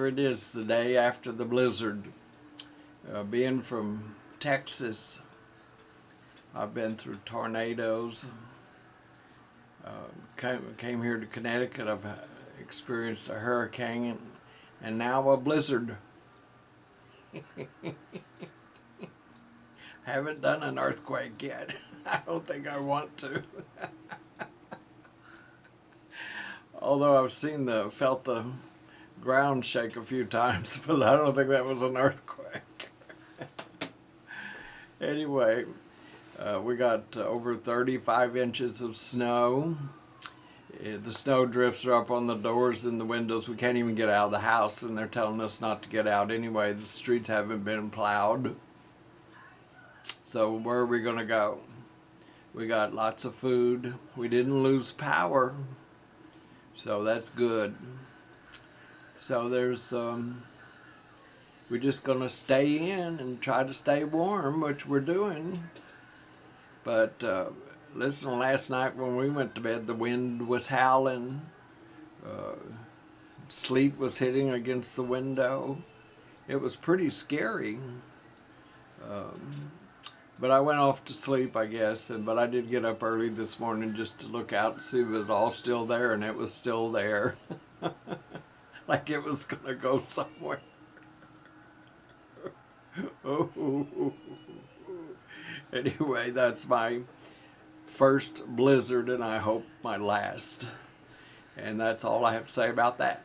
here it is, the day after the blizzard. Being from Texas, I've been through tornadoes. Came here to Connecticut. I've experienced a hurricane and now a blizzard. Haven't done an earthquake yet. I don't think I want to. Although I've felt the ground shake a few times, but I don't think that was an earthquake. Anyway, we got over 35 inches of snow. The snow drifts are up on the doors and the windows. We can't even get out of the house, and they're telling us not to get out anyway. The streets haven't been plowed. So where are we going to go? We got lots of food. We didn't lose power, so that's good. So we're just going to stay in and try to stay warm, which we're doing. But listen, last night when we went to bed, the wind was howling. Sleet was hitting against the window. It was pretty scary. But I went off to sleep, I guess. But I did get up early this morning just to look out and see if it was all still there, and it was still there. Like it was going to go somewhere. Anyway, that's my first blizzard, and I hope my last. And that's all I have to say about that.